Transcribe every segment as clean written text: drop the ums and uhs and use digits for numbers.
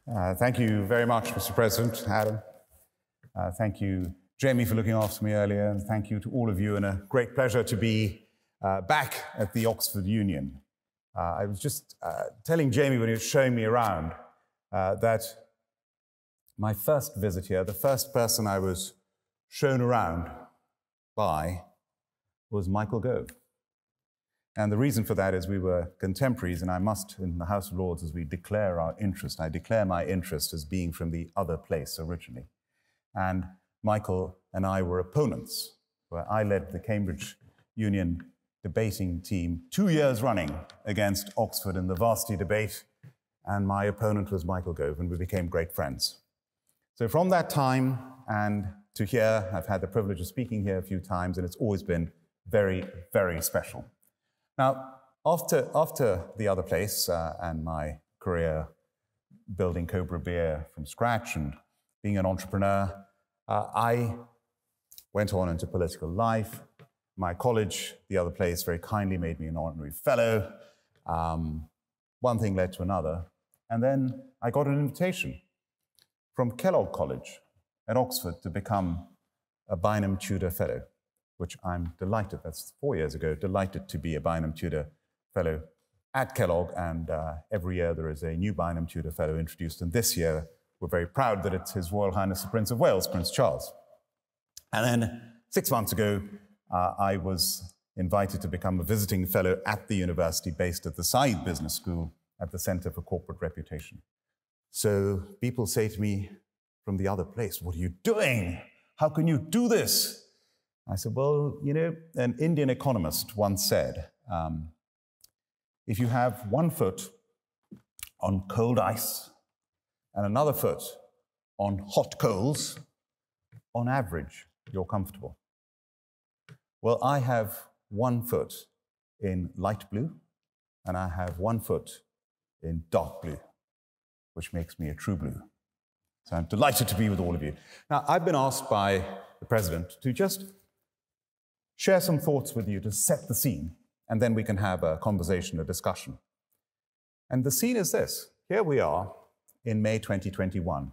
Thank you very much, Mr. President, Adam. Thank you, Jamie, for looking after me earlier, and thank you to all of you, and a great pleasure to be back at the Oxford Union. I was just telling Jamie when he was showing me around that my first visit here, the first person I was shown around by was Michael Gove. And the reason for that is we were contemporaries, and I must, in the House of Lords, as we declare our interest, I declare my interest as being from the other place originally. And Michael and I were opponents, where I led the Cambridge Union debating team 2 years running against Oxford in the varsity debate, and my opponent was Michael Gove, and we became great friends. So from that time and to here, I've had the privilege of speaking here a few times, and it's always been very, very special. Now, after the other place and my career building Cobra Beer from scratch and being an entrepreneur, I went on into political life. My college, the other place, very kindly made me an honorary fellow. One thing led to another. And then I got an invitation from Kellogg College at Oxford to become a Bynum Tudor Fellow, which I'm delighted, that's 4 years ago, delighted to be a Bynum Tudor Fellow at Kellogg, and every year there is a new Bynum Tudor Fellow introduced, and this year we're very proud that it's His Royal Highness the Prince of Wales, Prince Charles. And then 6 months ago, I was invited to become a visiting fellow at the university based at the Saïd Business School at the Center for Corporate Reputation. So people say to me from the other place, "What are you doing? How can you do this?" I said, well, you know, an Indian economist once said, if you have one foot on cold ice and another foot on hot coals, on average, you're comfortable. Well, I have one foot in light blue and I have one foot in dark blue, which makes me a true blue. So I'm delighted to be with all of you. Now, I've been asked by the President to just share some thoughts with you to set the scene, and then we can have a conversation, a discussion. And the scene is this. Here we are in May 2021.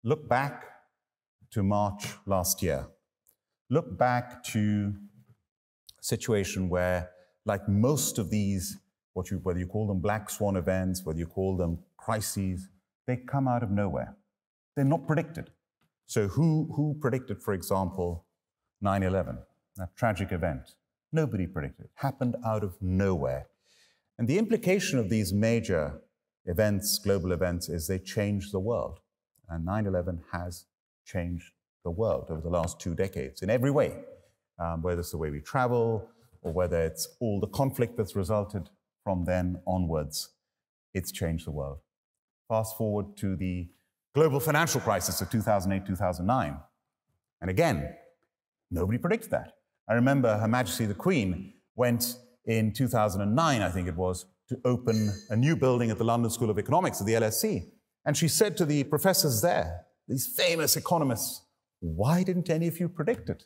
Look back to March last year. Look back to a situation where, like most of these, whether you call them black swan events, whether you call them crises, they come out of nowhere. They're not predicted. So who predicted, for example, 9/11? That tragic event. Nobody predicted it. Happened out of nowhere. And the implication of these major events, global events, is they change the world. And 9/11 has changed the world over the last 2 decades in every way, whether it's the way we travel or whether it's all the conflict that's resulted from then onwards. It's changed the world. Fast forward to the global financial crisis of 2008, 2009. And again, nobody predicted that. I remember Her Majesty the Queen went in 2009, I think it was, to open a new building at the London School of Economics at the LSE. And she said to the professors there, these famous economists, why didn't any of you predict it?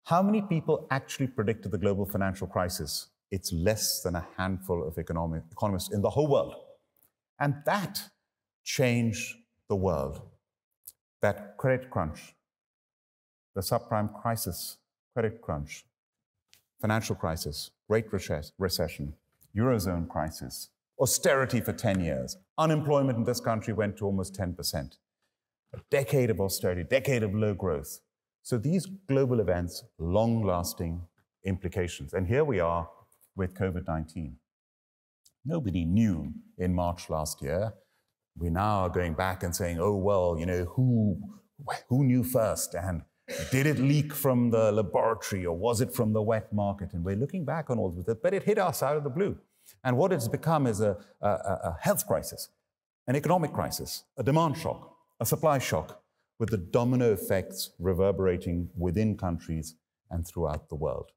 How many people actually predicted the global financial crisis? It's less than a handful of economists in the whole world. And that changed the world. That credit crunch, the subprime crisis, credit crunch, financial crisis, great recession, Eurozone crisis, austerity for 10 years. Unemployment in this country went to almost 10%. A decade of austerity, decade of low growth. So these global events, long-lasting implications. And here we are with COVID-19. Nobody knew in March last year. We now are going back and saying, oh, well, you know, who knew first? And did it leak from the laboratory or was it from the wet market? And we're looking back on all of it, but it hit us out of the blue. And what it's become is a health crisis, an economic crisis, a demand shock, a supply shock, with the domino effects reverberating within countries and throughout the world.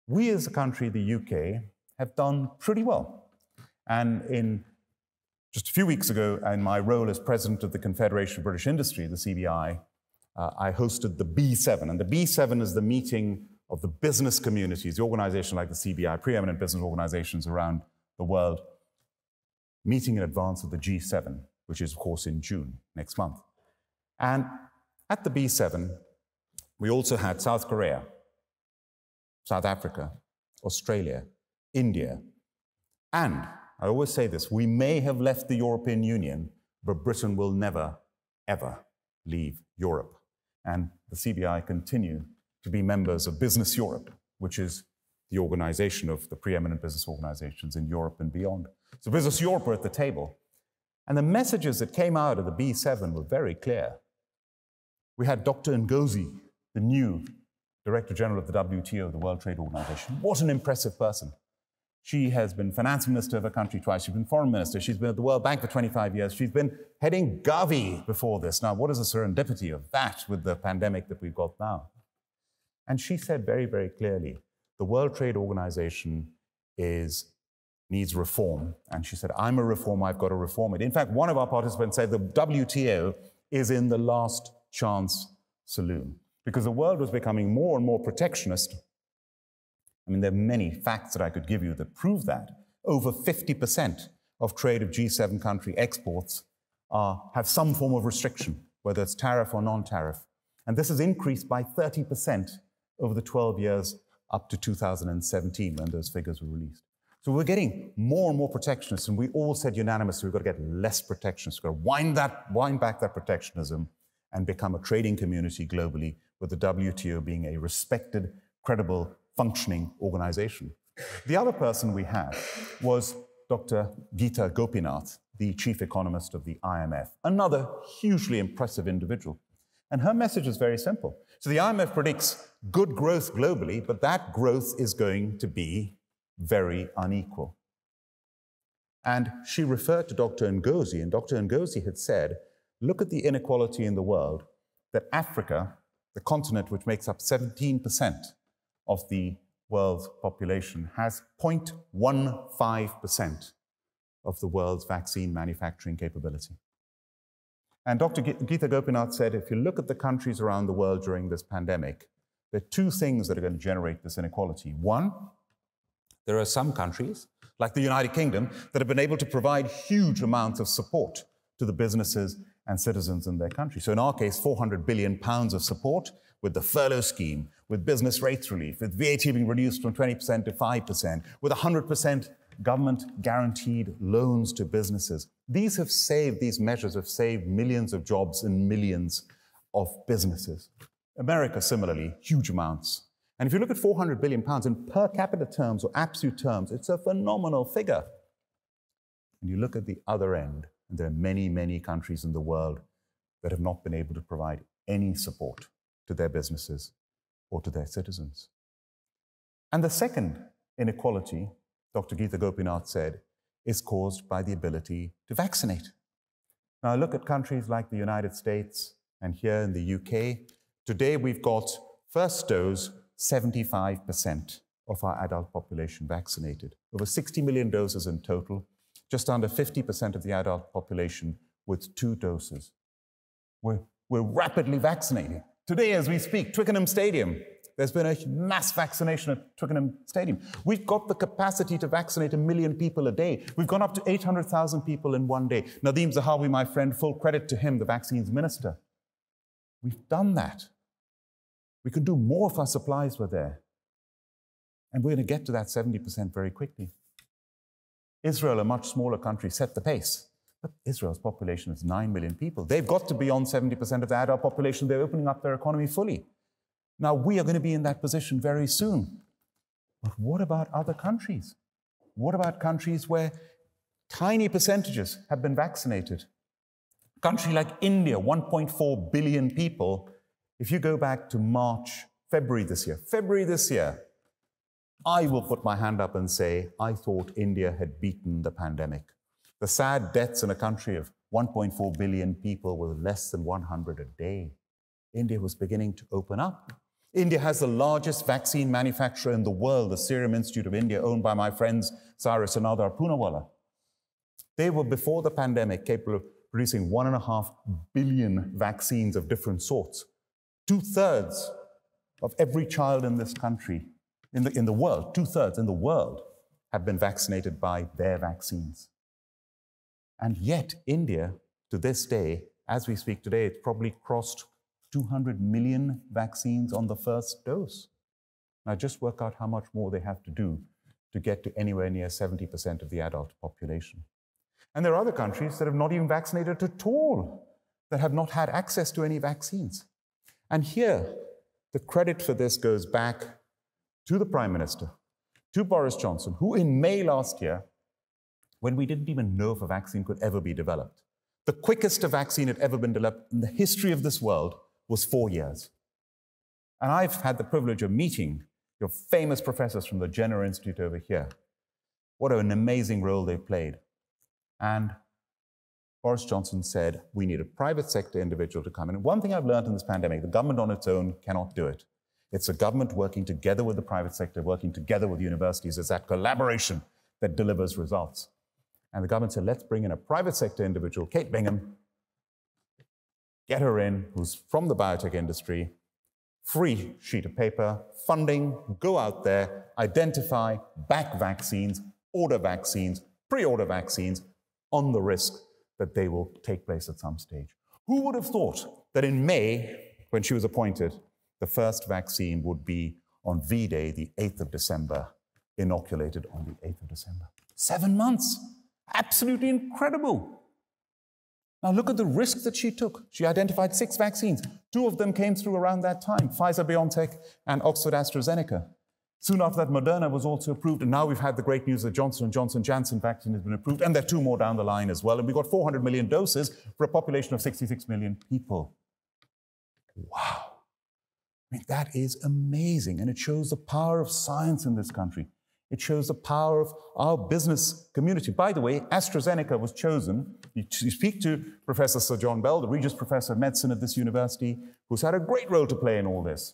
We as a country, the UK, have done pretty well. And in just a few weeks ago, in my role as president of the Confederation of British Industry, the CBI, I hosted the B7, and the B7 is the meeting of the business communities, the organization like the CBI, preeminent business organizations around the world, meeting in advance of the G7, which is, of course, in June next month. And at the B7, we also had South Korea, South Africa, Australia, India, and I always say this, we may have left the European Union, but Britain will never, ever leave Europe. And the CBI continue to be members of Business Europe, which is the organization of the preeminent business organizations in Europe and beyond. So Business Europe were at the table. And the messages that came out of the B7 were very clear. We had Dr. Ngozi, the new Director General of the WTO, the World Trade Organization. What an impressive person. She has been finance minister of her country twice. She's been foreign minister. She's been at the World Bank for 25 years. She's been heading Gavi before this. Now, what is the serendipity of that with the pandemic that we've got now? And she said very, very clearly, the World Trade Organization needs reform. And she said, I'm a reformer, I've got to reform it. In fact, one of our participants said the WTO is in the last chance saloon because the world was becoming more and more protectionist. I mean, there are many facts that I could give you that prove that. Over 50% of trade of G7 country exports have some form of restriction, whether it's tariff or non-tariff. And this has increased by 30% over the 12 years up to 2017 when those figures were released. So we're getting more and more protectionist, and we all said unanimously we've got to get less protectionist. We've got to wind back that protectionism and become a trading community globally, with the WTO being a respected, credible, functioning organization. The other person we had was Dr. Geeta Gopinath, the chief economist of the IMF, another hugely impressive individual. And her message is very simple. So the IMF predicts good growth globally, but that growth is going to be very unequal. And she referred to Dr. Ngozi, and Dr. Ngozi had said, look at the inequality in the world, that Africa, the continent which makes up 17% of the world's population, has 0.15% of the world's vaccine manufacturing capability. And Dr. Geeta Gopinath said, if you look at the countries around the world during this pandemic, there are two things that are going to generate this inequality. One, there are some countries, like the United Kingdom, that have been able to provide huge amounts of support to the businesses and citizens in their country. So in our case, £400 billion of support with the furlough scheme, with business rates relief, with VAT being reduced from 20% to 5%, with 100% government guaranteed loans to businesses. These measures have saved millions of jobs and millions of businesses. America, similarly, huge amounts. And if you look at £400 billion in per capita terms or absolute terms, it's a phenomenal figure. And you look at the other end, and there are many, many countries in the world that have not been able to provide any support to their businesses or to their citizens. And the second inequality, Dr. Geeta Gopinath said, is caused by the ability to vaccinate. Now, look at countries like the United States and here in the UK. Today, we've got first dose, 75% of our adult population vaccinated. Over 60 million doses in total, just under 50% of the adult population with 2 doses. We're rapidly vaccinating. Today, as we speak, Twickenham Stadium, there's been a mass vaccination at Twickenham Stadium. We've got the capacity to vaccinate 1 million people a day. We've gone up to 800,000 people in one day. Nadeem Zahawi, my friend, full credit to him, the vaccines minister. We've done that. We can do more if our supplies were there. And we're going to get to that 70% very quickly. Israel, a much smaller country, set the pace. But Israel's population is 9 million people. They've got to be on 70% of the adult population. They're opening up their economy fully. Now, we are going to be in that position very soon. But what about other countries? What about countries where tiny percentages have been vaccinated? A country like India, 1.4 billion people. If you go back to February this year, I will put my hand up and say, I thought India had beaten the pandemic. The sad deaths in a country of 1.4 billion people were less than 100 a day. India was beginning to open up. India has the largest vaccine manufacturer in the world, the Serum Institute of India, owned by my friends Cyrus and Adar Poonawalla. They were, before the pandemic, capable of producing 1.5 billion vaccines of different sorts. 2/3 of every child in this country, in the world, 2/3 in the world, have been vaccinated by their vaccines. And yet, India, to this day, as we speak today, it's probably crossed 200 million vaccines on the first dose. Now, just work out how much more they have to do to get to anywhere near 70% of the adult population. And there are other countries that have not even vaccinated at all, that have not had access to any vaccines. And here, the credit for this goes back to the Prime Minister, to Boris Johnson, who in May last year, when we didn't even know if a vaccine could ever be developed, the quickest a vaccine had ever been developed in the history of this world was 4 years. And I've had the privilege of meeting your famous professors from the Jenner Institute over here. What an amazing role they played. And Boris Johnson said, we need a private sector individual to come in. And one thing I've learned in this pandemic, the government on its own cannot do it. It's a government working together with the private sector, working together with universities. It's that collaboration that delivers results. And the government said, let's bring in a private sector individual, Kate Bingham, get her in, who's from the biotech industry, free sheet of paper, funding, go out there, identify, back vaccines, order vaccines, pre-order vaccines, on the risk that they will take place at some stage. Who would have thought that in May, when she was appointed, the first vaccine would be on V-Day, the 8th of December, inoculated on the 8th of December. 7 months. Absolutely incredible. Now look at the risk that she took. She identified 6 vaccines. 2 of them came through around that time, Pfizer-BioNTech and Oxford-AstraZeneca. Soon after that, Moderna was also approved, and now we've had the great news that Johnson & Johnson-Janssen vaccine has been approved, and there are 2 more down the line as well, and we've got 400 million doses for a population of 66 million people. Wow. I mean, that is amazing, and it shows the power of science in this country. It shows the power of our business community. By the way, AstraZeneca was chosen. You speak to Professor Sir John Bell, the Regis Professor of Medicine at this university, who's had a great role to play in all this.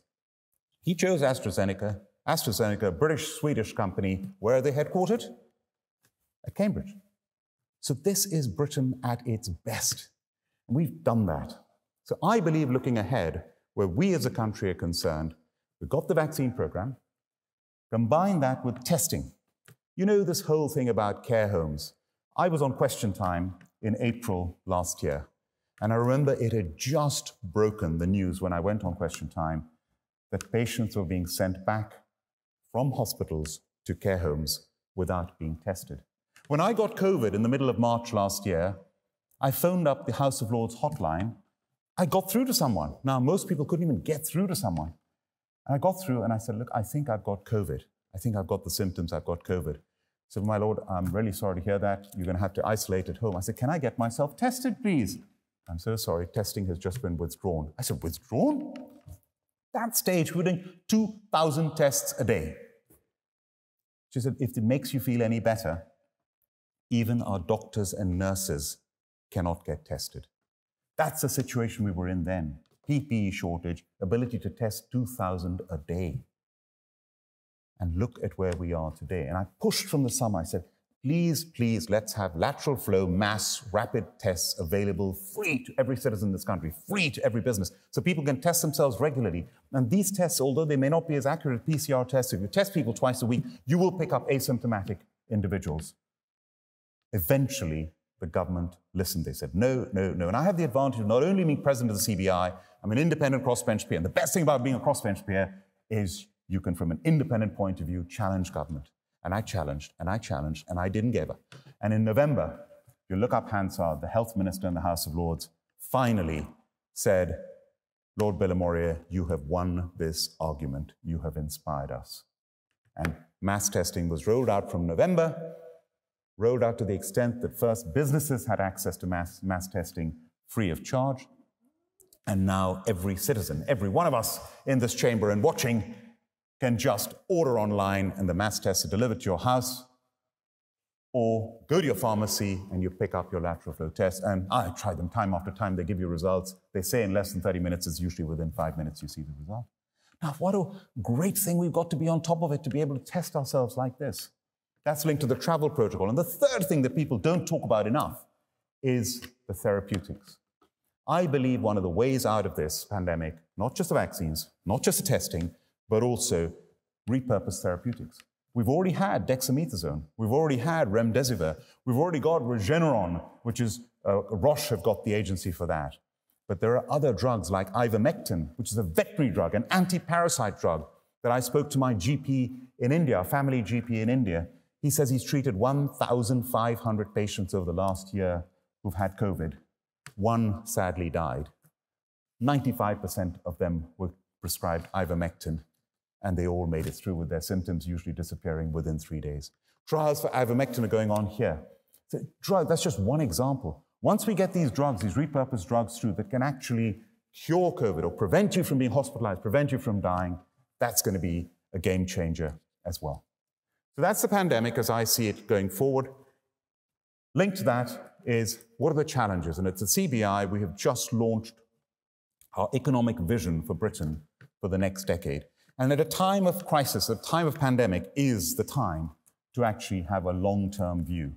He chose AstraZeneca. AstraZeneca, a British-Swedish company. Where are they headquartered? At Cambridge. So this is Britain at its best. And we've done that. So I believe looking ahead, where we as a country are concerned, we've got the vaccine program, combine that with testing. You know this whole thing about care homes. I was on Question Time in April last year, and I remember it had just broken the news when I went on Question Time that patients were being sent back from hospitals to care homes without being tested. When I got COVID in the middle of March last year, I phoned up the House of Lords hotline. I got through to someone. Now, most people couldn't even get through to someone. And I got through and I said, look, I think I've got COVID. I think I've got the symptoms, I've got COVID. So, my lord, I'm really sorry to hear that. You're going to have to isolate at home. I said, can I get myself tested, please? I'm so sorry, testing has just been withdrawn. I said, withdrawn? That stage, we're doing 2,000 tests a day. She said, if it makes you feel any better, even our doctors and nurses cannot get tested. That's the situation we were in then. PPE shortage, ability to test 2,000 a day. And look at where we are today. And I pushed from the summer. I said, please, please, let's have lateral flow, mass, rapid tests available, free to every citizen in this country, free to every business, so people can test themselves regularly. And these tests, although they may not be as accurate as PCR tests, if you test people twice a week, you will pick up asymptomatic individuals. Eventually, the government listened. They said, no, no, no. And I have the advantage of not only being president of the CBI, I'm an independent crossbench peer. And the best thing about being a crossbench peer is you can, from an independent point of view, challenge government. And I challenged, and I challenged, and I didn't give up. And in November, if you look up Hansard, the health minister in the House of Lords, finally said, Lord Bilimoria, you have won this argument. You have inspired us. And mass testing was rolled out from November, rolled out to the extent that first businesses had access to mass testing free of charge. And now every citizen, every one of us in this chamber and watching, can just order online and the mass tests are delivered to your house, or go to your pharmacy and you pick up your lateral flow test. And I tried them time after time. They give you results. They say in less than 30 minutes, it's usually within 5 minutes you see the result. Now, what a great thing we've got to be on top of it to be able to test ourselves like this. That's linked to the travel protocol. And the third thing that people don't talk about enough is the therapeutics. I believe one of the ways out of this pandemic, not just the vaccines, not just the testing, but also repurposed therapeutics. We've already had dexamethasone. We've already had remdesivir. We've already got Regeneron, which is, Roche have got the agency for that. But there are other drugs like ivermectin, which is a veterinary drug, an anti-parasite drug that I spoke to my GP in India, a family GP in India. He says he's treated 1,500 patients over the last year who've had COVID. One sadly died. 95% of them were prescribed ivermectin, and they all made it through with their symptoms usually disappearing within 3 days. Trials for ivermectin are going on here. That's just one example. Once we get these drugs, these repurposed drugs through that can actually cure COVID or prevent you from being hospitalized, prevent you from dying, that's going to be a game changer as well. So that's the pandemic as I see it going forward. Linked to that is, what are the challenges? And at the CBI, we have just launched our economic vision for Britain for the next decade. And at a time of crisis, a time of pandemic, is the time to actually have a long-term view.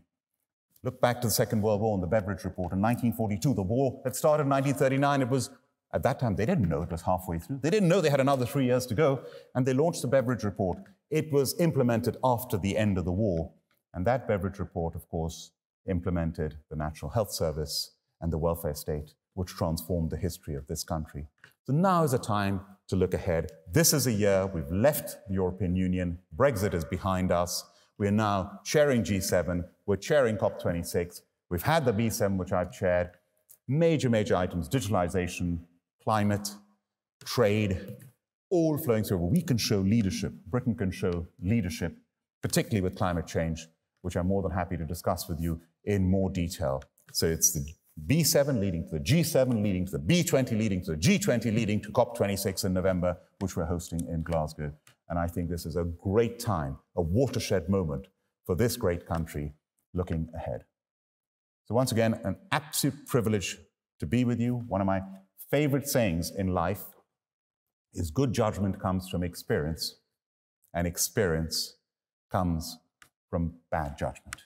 Look back to the Second World War and the Beveridge Report in 1942. The war had started in 1939. It was, at that time, they didn't know it was halfway through. They didn't know they had another 3 years to go, and they launched the Beveridge Report. It was implemented after the end of the war. And that Beveridge Report, of course, implemented the National Health Service and the welfare state, which transformed the history of this country. So now is a time to look ahead. This is a year we've left the European Union. Brexit is behind us. We're now chairing G7. We're chairing COP26. We've had the B7, which I've chaired. Major items, digitalization, climate, trade, all flowing through. We can show leadership. Britain can show leadership, particularly with climate change, which I'm more than happy to discuss with you in more detail. So it's the B7 leading to the G7, leading to the B20, leading to the G20, leading to COP26 in November, which we're hosting in Glasgow. And I think this is a great time, a watershed moment for this great country looking ahead. So once again, an absolute privilege to be with you. One of my favorite sayings in life is good judgment comes from experience, and experience comes from bad judgment.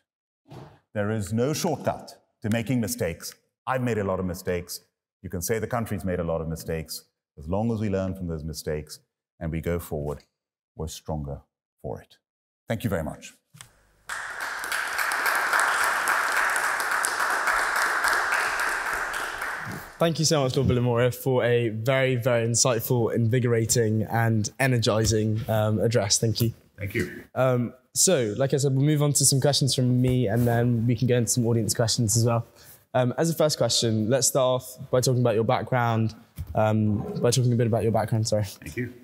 There is no shortcut to making mistakes. I've made a lot of mistakes. You can say the country's made a lot of mistakes. As long as we learn from those mistakes and we go forward, we're stronger for it. Thank you very much. Thank you so much, Lord Villamora, for a very, very insightful, invigorating and energizing address. Thank you. Thank you. So, like I said, we'll move on to some questions from me, and then we can go into some audience questions as well. As a first question, let's start off by talking about your background, Thank you.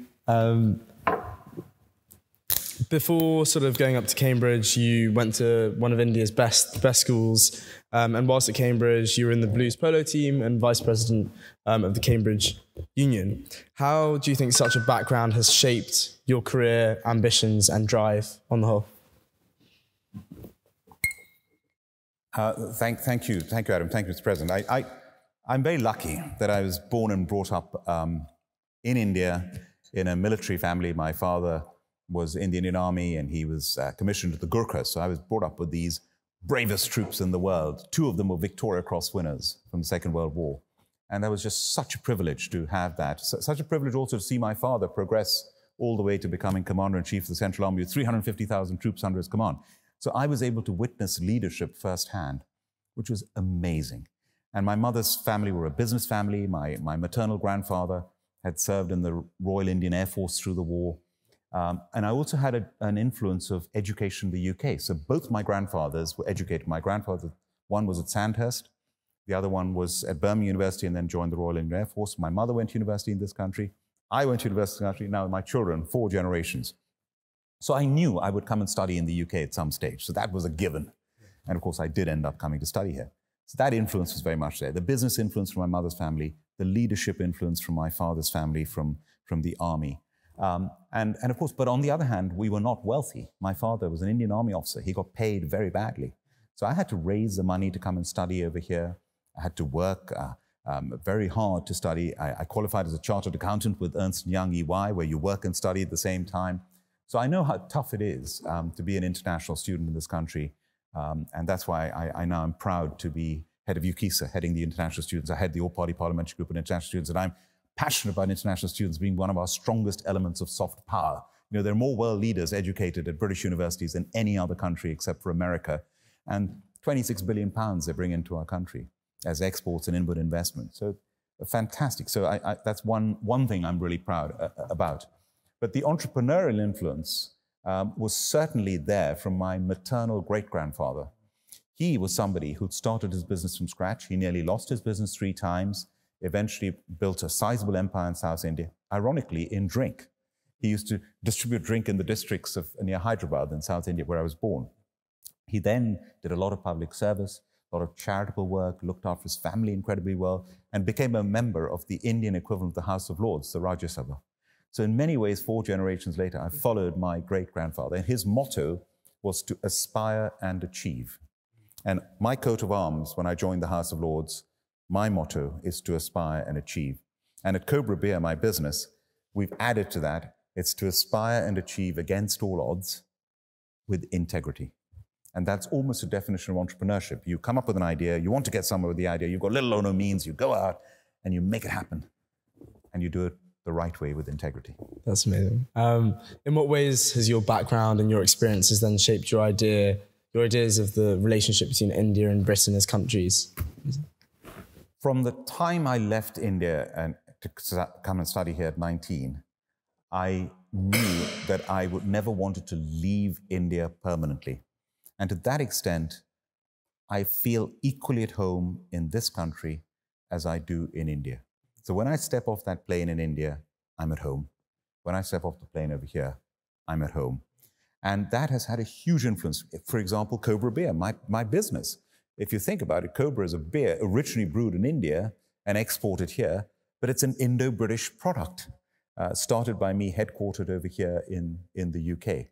Before sort of going up to Cambridge, you went to one of India's best schools, and whilst at Cambridge, you were in the Blues polo team and vice president of the Cambridge Union. How do you think such a background has shaped your career, ambitions, and drive on the whole? Thank you, Adam. Thank you, Mr. President. I'm very lucky that I was born and brought up in India in a military family. My father was in the Indian Army, and he was commissioned to the Gurkhas. So I was brought up with these bravest troops in the world. 2 of them were Victoria Cross winners from the Second World War. And that was just such a privilege to have that. Such a privilege also to see my father progress all the way to becoming Commander-in-Chief of the Central Army with 350,000 troops under his command. So I was able to witness leadership firsthand, which was amazing. And my mother's family were a business family. My maternal grandfather had served in the Royal Indian Air Force through the war. And I also had an influence of education in the UK. So both my grandfathers were educated. My grandfather, one was at Sandhurst, the other one was at Birmingham University and then joined the Royal Indian Air Force. My mother went to university in this country. I went to university in this country. Now my children, 4 generations. So I knew I would come and study in the UK at some stage. So that was a given. And of course, I did end up coming to study here. So that influence was very much there. The business influence from my mother's family, the leadership influence from my father's family, from the army. And of course, but on the other hand, we were not wealthy. My father was an Indian Army officer. He got paid very badly. So I had to raise the money to come and study over here. I had to work very hard to study. I qualified as a chartered accountant with Ernst & Young EY, where you work and study at the same time. So I know how tough it is to be an international student in this country. And that's why I now am proud to be head of UKISA, heading the international students. I head the all-party parliamentary group of international students, and I'm passionate about international students being one of our strongest elements of soft power You know, there are more world leaders educated at British universities than any other country except for America. And 26 billion pounds they bring into our country as exports and inward investment. So fantastic. So that's one thing I'm really proud about. But the entrepreneurial influence was certainly there from my maternal great-grandfather. He was somebody who'd started his business from scratch. He nearly lost his business 3 times, eventually built a sizable empire in South India, ironically in drink. He used to distribute drink in the districts of near Hyderabad in South India, where I was born. He then did a lot of public service, a lot of charitable work, looked after his family incredibly well, and became a member of the Indian equivalent of the House of Lords, the Rajya Sabha. So in many ways, 4 generations later, I followed my great-grandfather, and his motto was to aspire and achieve. And my coat of arms, when I joined the House of Lords, my motto is to aspire and achieve. And at Cobra Beer, my business, we've added to that, it's to aspire and achieve against all odds with integrity. And that's almost a definition of entrepreneurship. You come up with an idea, you want to get somewhere with the idea, you've got little or no means, you go out and you make it happen. And you do it the right way with integrity. That's amazing. In what ways has your background and your experiences then shaped your ideas of the relationship between India and Britain as countries? From the time I left India and to come and study here at 19, I knew that I would never wanted to leave India permanently. And to that extent, I feel equally at home in this country as I do in India. So when I step off that plane in India, I'm at home. When I step off the plane over here, I'm at home. And that has had a huge influence. For example, Cobra Beer, my business. If you think about it, Cobra is a beer originally brewed in India and exported here, but it's an Indo-British product, started by me, headquartered over here in the UK.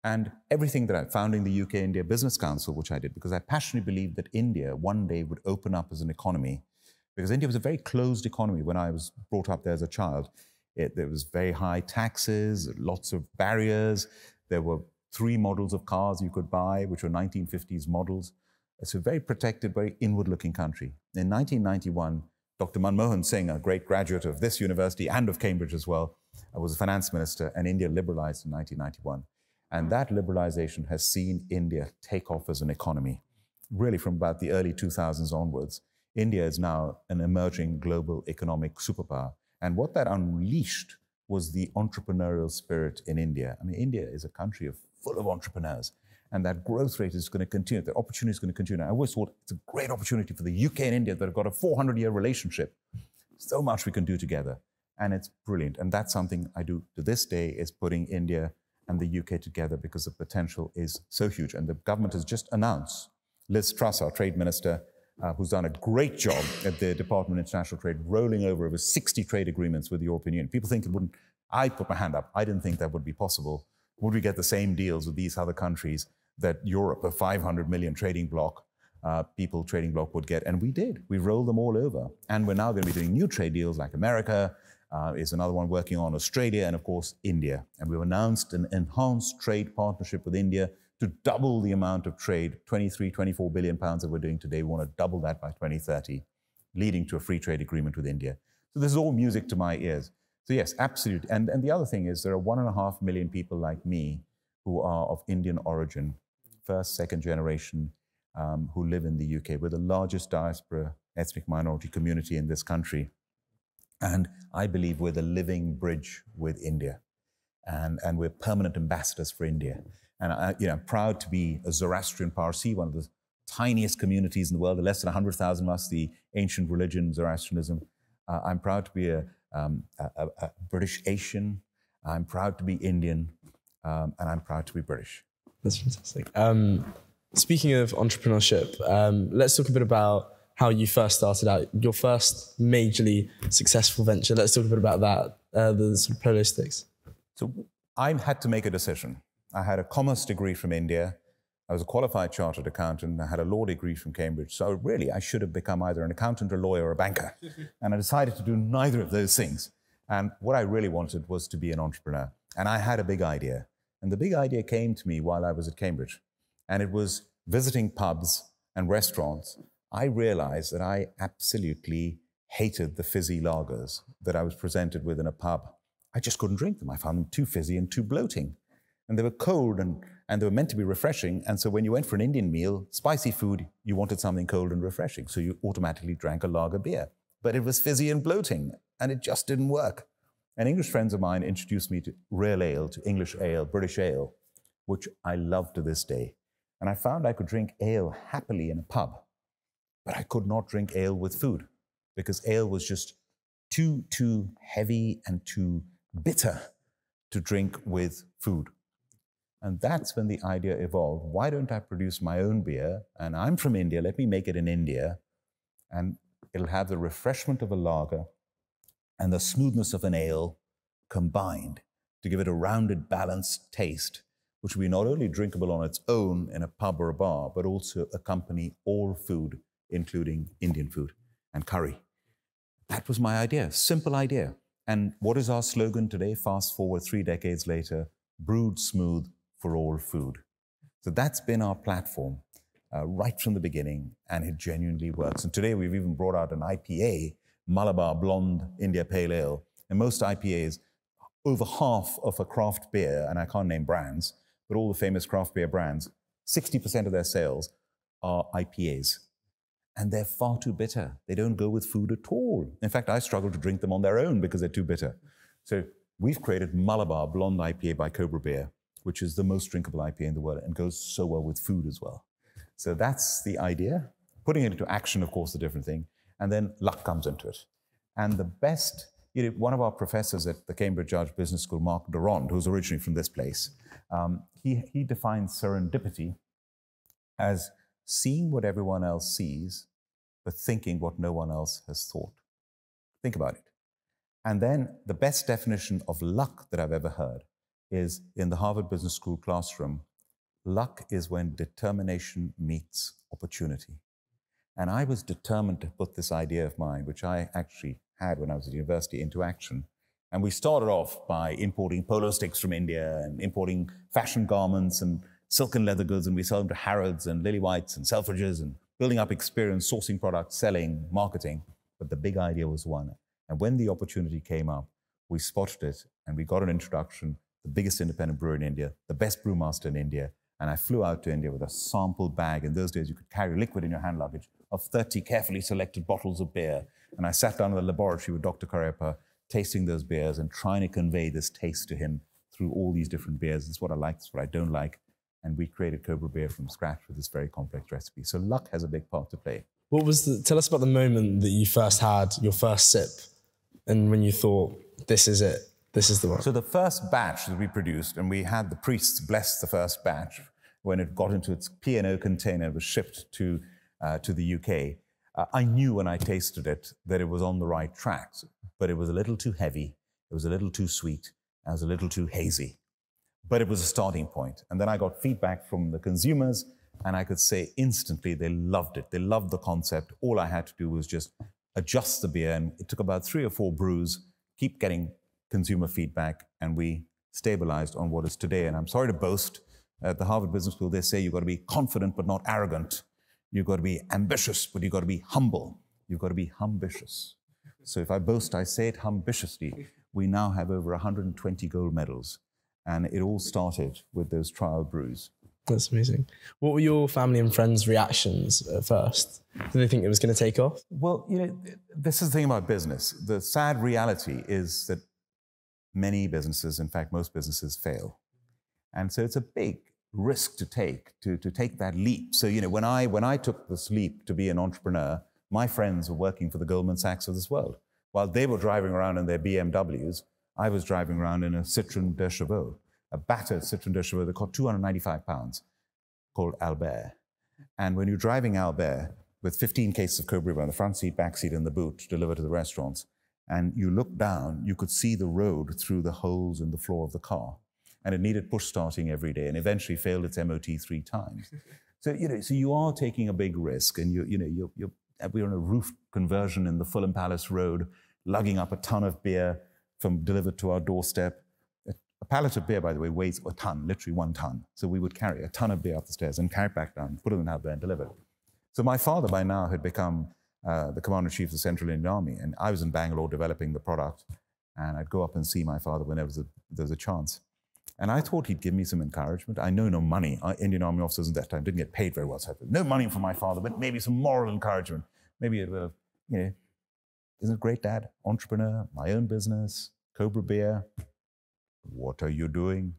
And everything that I founding the UK-India Business Council, which I did, because I passionately believed that India one day would open up as an economy, because India was a very closed economy when I was brought up there as a child. There was very high taxes, lots of barriers. There were 3 models of cars you could buy, which were 1950s models. It's a very protected, very inward-looking country. In 1991, Dr. Manmohan Singh, a great graduate of this university and of Cambridge as well, was a finance minister, and India liberalized in 1991. And that liberalization has seen India take off as an economy. Really from about the early 2000s onwards, India is now an emerging global economic superpower. And what that unleashed was the entrepreneurial spirit in India. I mean, India is a country full of entrepreneurs, and that growth rate is going to continue. The opportunity is going to continue. And I always thought it's a great opportunity for the UK and India that have got a 400-year relationship. So much we can do together, and it's brilliant. And that's something I do to this day, is putting India and the UK together, because the potential is so huge. And the government has just announced, Liz Truss, our trade minister, who's done a great job at the Department of International Trade, rolling over 60 trade agreements with the European Union. People think it wouldn't. I put my hand up. I didn't think that would be possible. Would we get the same deals with these other countries that Europe, a 500 million trading bloc, trading bloc would get? And we did. We rolled them all over. And we're now going to be doing new trade deals like America, is another one working on Australia, and of course, India. And we've announced an enhanced trade partnership with India to double the amount of trade, 24 billion pounds that we're doing today. We want to double that by 2030, leading to a free trade agreement with India. So this is all music to my ears. So yes, absolutely. And the other thing is there are 1.5 million people like me who are of Indian origin, first, second generation, who live in the UK. We're the largest diaspora ethnic minority community in this country. And I believe we're the living bridge with India. And we're permanent ambassadors for India. And I'm proud to be a Zoroastrian Parsi, one of the tiniest communities in the world, less than 100,000 of us, the ancient religion, Zoroastrianism. I'm proud to be a British Asian. I'm proud to be Indian. And I'm proud to be British. That's fantastic. Speaking of entrepreneurship, let's talk a bit about how you first started out, your first majorly successful venture. Let's talk a bit about that, the sort of polo sticks. So I had to make a decision. I had a commerce degree from India. I was a qualified chartered accountant. I had a law degree from Cambridge. So really, I should have become either an accountant, a lawyer, or a banker. And I decided to do neither of those things. And what I really wanted was to be an entrepreneur. And I had a big idea. And the big idea came to me while I was at Cambridge. And it was visiting pubs and restaurants. I realized that I absolutely hated the fizzy lagers that I was presented with in a pub I just couldn't drink them. I found them too fizzy and too bloating. And they were cold and they were meant to be refreshing. And so when you went for an Indian meal, spicy food, you wanted something cold and refreshing. So you automatically drank a lager beer. But it was fizzy and bloating, and it just didn't work. And English friends of mine introduced me to real ale, to English ale, British ale, which I love to this day. And I found I could drink ale happily in a pub, but I could not drink ale with food because ale was just too heavy and too bitter to drink with food. And that's when the idea evolved. Why don't I produce my own beer? And I'm from India, let me make it in India. And it'll have the refreshment of a lager and the smoothness of an ale combined to give it a rounded, balanced taste, which will be not only drinkable on its own in a pub or a bar, but also accompany all food, including Indian food and curry. That was my idea, simple idea. And what is our slogan today? Fast forward 3 decades later, brewed smooth for all food. So that's been our platform right from the beginning, and it genuinely works. And today we've even brought out an IPA, Malabar Blonde India Pale Ale. And most IPAs, over half of a craft beer, and I can't name brands, but all the famous craft beer brands, 60% of their sales are IPAs. And they're far too bitter. They don't go with food at all. In fact, I struggle to drink them on their own because they're too bitter. So we've created Malabar Blonde IPA by Cobra Beer, which is the most drinkable IPA in the world and goes so well with food as well. So that's the idea. Putting it into action, of course, the different thing. And then luck comes into it. And the best, one of our professors at the Cambridge Judge Business School, Mark Durand, who's originally from this place, he defines serendipity as seeing what everyone else sees, but thinking what no one else has thought. Think about it. And then the best definition of luck that I've ever heard is in the Harvard Business School classroom, luck is when determination meets opportunity. And I was determined to put this idea of mine, which I actually had when I was at university, into action. And we started off by importing polo sticks from India and importing fashion garments and silk and leather goods, and we sell them to Harrods and Lily Whites and Selfridges and building up experience, sourcing products, selling, marketing. But the big idea was one. And when the opportunity came up, we spotted it and we got an introduction, the biggest independent brewer in India, the best brewmaster in India. And I flew out to India with a sample bag. In those days, you could carry liquid in your hand luggage of 30 carefully selected bottles of beer. And I sat down in the laboratory with Dr. Karyappa, tasting those beers and trying to convey this taste to him through all these different beers. This is what I like, this is what I don't like. And we created Cobra Beer from scratch with this very complex recipe. So luck has a big part to play. Tell us about the moment that you first had your first sip and when you thought, this is it, this is the one. So the first batch that we produced, and we had the priests bless the first batch, when it got into its P&O container, it was shipped to the UK. I knew when I tasted it that it was on the right track, but it was a little too heavy, it was a little too sweet, it was a little too hazy. But it was a starting point. And then I got feedback from the consumers, and I could say instantly they loved it. They loved the concept. All I had to do was just adjust the beer, and it took about 3 or 4 brews, keep getting consumer feedback, and we stabilized on what is today. And I'm sorry to boast, at the Harvard Business School, they say you've got to be confident but not arrogant. You've got to be ambitious, but you've got to be humble. You've got to be humbitious. So if I boast, I say it humbitiously. We now have over 120 gold medals. And it all started with those trial brews. That's amazing. What were your family and friends' reactions at first? Did they think it was going to take off? Well, this is the thing about business. The sad reality is that many businesses, in fact, most businesses fail. And so it's a big risk to take that leap. So, when I took this leap to be an entrepreneur, my friends were working for the Goldman Sachs of this world. While they were driving around in their BMWs, I was driving around in a Citroën de Chevaux, a battered Citroën de Chevaux that cost 295 pounds, called Albert. And when you're driving Albert with 15 cases of Cobra on the front seat, back seat, and the boot to deliver to the restaurants, and you look down, you could see the road through the holes in the floor of the car. And it needed push starting every day and eventually failed its MOT 3 times. So, so you are taking a big risk, and we're on a roof conversion in the Fulham Palace Road, lugging up a ton of beer delivered to our doorstep. A pallet of beer, by the way, weighs a ton, literally 1 ton. So we would carry a ton of beer up the stairs and carry it back down, put it in Albert and deliver it. So my father by now had become the Commander-in-Chief of the Central Indian Army, and I was in Bangalore developing the product. And I'd go up and see my father whenever there was a chance. And I thought he'd give me some encouragement. I know no money. Indian Army officers at that time didn't get paid very well. So I thought, no money from my father, but maybe some moral encouragement. Maybe it will, isn't it great, Dad? Entrepreneur, my own business, Cobra Beer. What are you doing?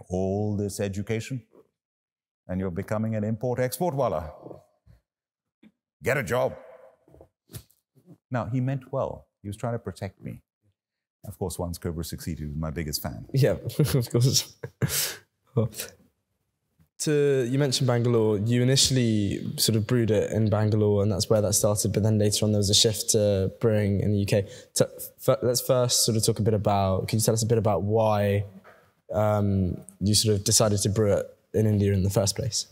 All this education? And you're becoming an import-export wala. Get a job. Now, he meant well. He was trying to protect me. Of course, once Cobra succeeded, he was my biggest fan. Yeah, of course. You mentioned Bangalore. You initially sort of brewed it in Bangalore, and that's where that started. But then later on, there was a shift to brewing in the UK. Let's first sort of talk a bit about. Can you tell us a bit about why you sort of decided to brew it in India in the first place?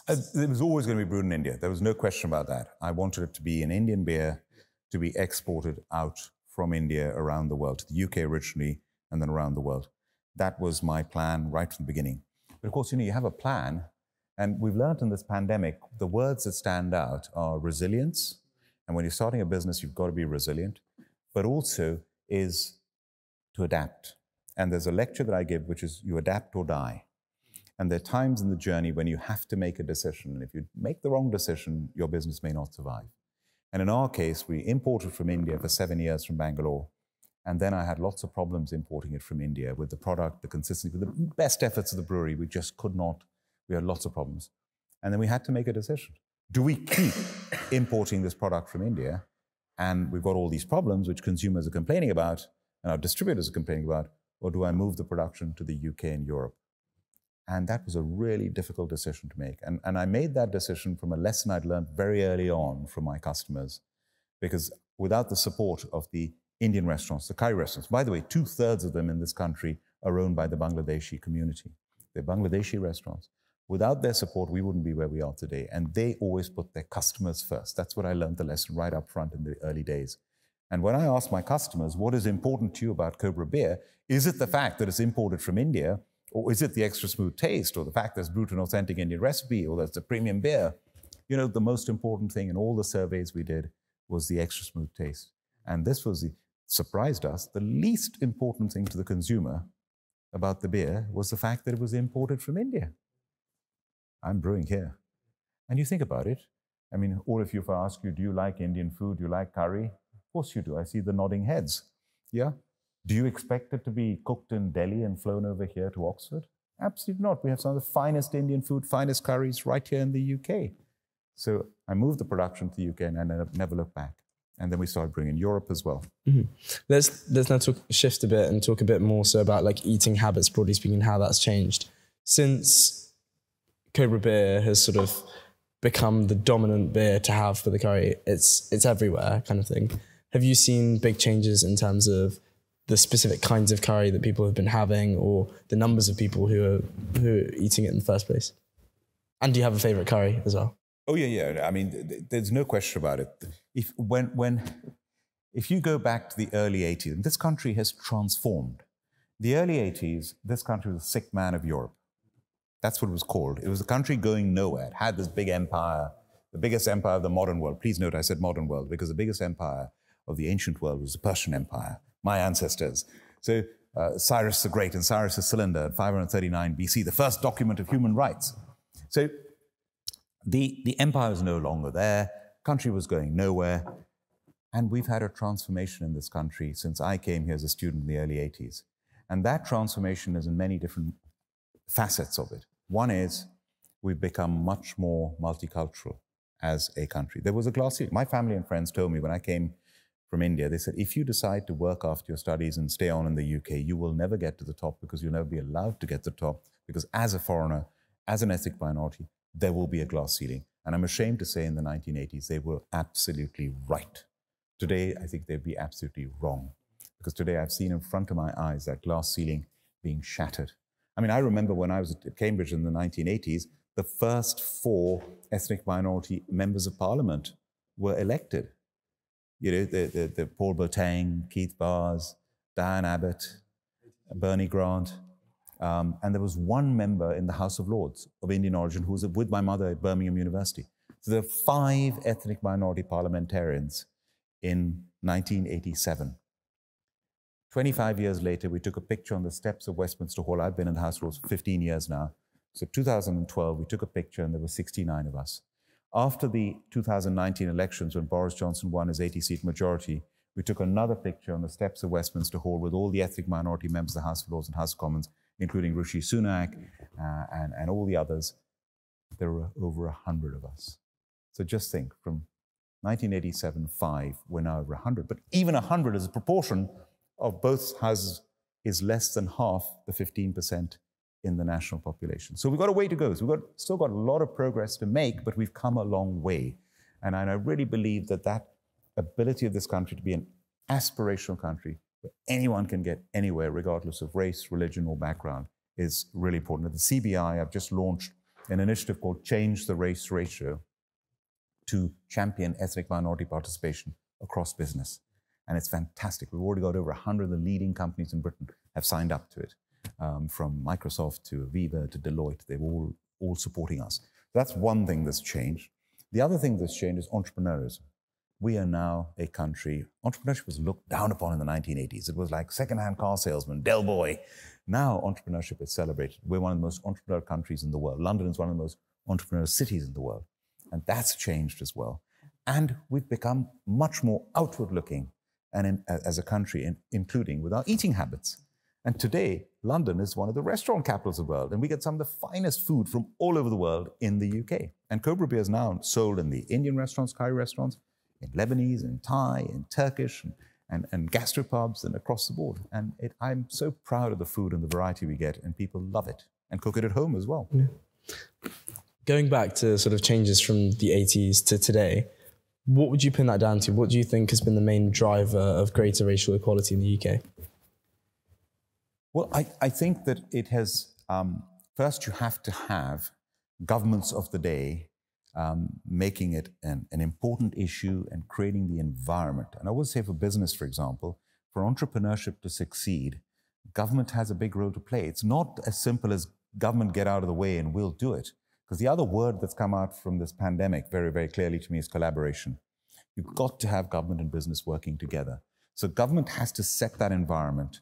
It was always going to be brewed in India. There was no question about that. I wanted it to be an Indian beer to be exported out from India around the world, to the UK originally, and then around the world. That was my plan right from the beginning. But of course, you have a plan, and we've learned in this pandemic, the words that stand out are resilience. And when you're starting a business, you've got to be resilient, but also is to adapt. And there's a lecture that I give, which is you adapt or die. And there are times in the journey when you have to make a decision. And if you make the wrong decision, your business may not survive. And in our case, we imported from India for 7 years from Bangalore. And then I had lots of problems importing it from India with the product, the consistency, with the best efforts of the brewery. We just could not. We had lots of problems. And then we had to make a decision. Do we keep importing this product from India? And we've got all these problems which consumers are complaining about and our distributors are complaining about. Or do I move the production to the UK and Europe? And that was a really difficult decision to make. And I made that decision from a lesson I'd learned very early on from my customers, because without the support of the Indian restaurants, the curry restaurants, by the way, 2/3 of them in this country are owned by the Bangladeshi community. They're Bangladeshi restaurants. Without their support, we wouldn't be where we are today. And they always put their customers first. That's what I learned the lesson right up front in the early days. And when I asked my customers, what is important to you about Cobra Beer? Is it the fact that it's imported from India? Or is it the extra smooth taste, or the fact that it's brewed an authentic Indian recipe, or that's a premium beer? The most important thing in all the surveys we did was the extra smooth taste. And this surprised us. The least important thing to the consumer about the beer was the fact that it was imported from India. I'm brewing here. And you think about it. I mean, all of you, if I ask you, do you like Indian food? Do you like curry? Of course you do. I see the nodding heads. Yeah? Do you expect it to be cooked in Delhi and flown over here to Oxford? Absolutely not. We have some of the finest Indian food, finest curries right here in the UK. So I moved the production to the UK and I never looked back. And then we started bringing Europe as well. Mm-hmm. Let's now shift a bit and talk a bit more so about like eating habits, broadly speaking, how that's changed. Since Cobra Beer has sort of become the dominant beer to have for the curry, it's everywhere kind of thing. Have you seen big changes in terms of the specific kinds of curry that people have been having, or the numbers of people who are eating it in the first place? And do you have a favorite curry as well? Oh, yeah. I mean, there's no question about it. If you go back to the early 80s, this country has transformed. The early 80s, this country was the sick man of Europe. That's what it was called. It was a country going nowhere. It had this big empire, the biggest empire of the modern world. Please note I said modern world, because the biggest empire of the ancient world was the Persian Empire, my ancestors. So Cyrus the Great and Cyrus the Cylinder at 539 BC, the first document of human rights. So the empire was no longer there, country was going nowhere, and we've had a transformation in this country since I came here as a student in the early 80s. And that transformation is in many different facets of it. One is we've become much more multicultural as a country. There was a glass ceiling. My family and friends told me when I came from India, they said, if you decide to work after your studies and stay on in the UK, you will never get to the top because you'll never be allowed to get to the top, because as a foreigner, as an ethnic minority, there will be a glass ceiling. And I'm ashamed to say in the 1980s, they were absolutely right. Today, I think they'd be absolutely wrong, because today I've seen in front of my eyes that glass ceiling being shattered. I mean, I remember when I was at Cambridge in the 1980s, the first 4 ethnic minority members of parliament were elected. The Paul Boateng, Keith Bars, Diane Abbott, Bernie Grant. And there was one member in the House of Lords of Indian origin who was with my mother at Birmingham University. So there are 5 ethnic minority parliamentarians in 1987. 25 years later, we took a picture on the steps of Westminster Hall. I've been in the House of Lords for 15 years now. So 2012, we took a picture and there were 69 of us. After the 2019 elections, when Boris Johnson won his 80-seat majority, we took another picture on the steps of Westminster Hall with all the ethnic minority members of the House of Lords and House of Commons, including Rishi Sunak and all the others. There were over 100 of us. So just think, from 1987, 5, we're now over 100. But even 100 as a proportion of both houses is less than half the 15% in the national population. So we've got a way to go. So we've still got a lot of progress to make, but we've come a long way. And I really believe that that ability of this country to be an aspirational country where anyone can get anywhere, regardless of race, religion, or background, is really important. At the CBI, I've just launched an initiative called Change the Race Ratio to champion ethnic minority participation across business. And it's fantastic. We've already got over 100 of the leading companies in Britain have signed up to it. From Microsoft to Aviva to Deloitte, they're all supporting us. That's one thing that's changed. The other thing that's changed is entrepreneurism. We are now a country, entrepreneurship was looked down upon in the 1980s. It was like second-hand car salesman, Del Boy. Now entrepreneurship is celebrated. We're one of the most entrepreneurial countries in the world. London is one of the most entrepreneurial cities in the world. And that's changed as well. And we've become much more outward-looking and as a country, including with our eating habits. And today, London is one of the restaurant capitals of the world, and we get some of the finest food from all over the world in the UK. And Cobra Beer is now sold in the Indian restaurants, curry restaurants, in Lebanese, in Thai, in Turkish, and gastropubs, and across the board. And I'm so proud of the food and the variety we get, and people love it, and cook it at home as well. Yeah. Going back to sort of changes from the 80s to today, what would you pin that down to? What do you think has been the main driver of greater racial equality in the UK? Well, I think that it has, first you have to have governments of the day making it an important issue and creating the environment. And I would say for business, for example, for entrepreneurship to succeed, government has a big role to play. It's not as simple as government get out of the way and we'll do it. Because the other word that's come out from this pandemic very, very clearly to me is collaboration. You've got to have government and business working together. So government has to set that environment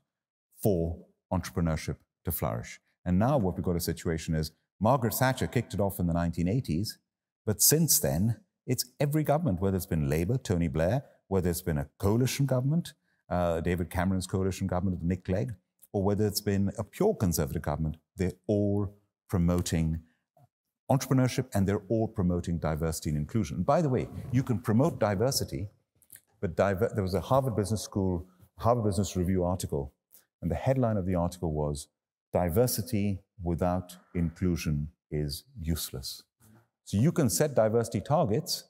for entrepreneurship to flourish. And now what we've got a situation is Margaret Thatcher kicked it off in the 1980s, but since then, it's every government, whether it's been Labour, Tony Blair, whether it's been a coalition government, David Cameron's coalition government with Nick Clegg, or whether it's been a pure Conservative government, they're all promoting entrepreneurship and they're all promoting diversity and inclusion. And by the way, you can promote diversity, but there was a Harvard Business School, Harvard Business Review article, and the headline of the article was, "Diversity without inclusion is useless." So you can set diversity targets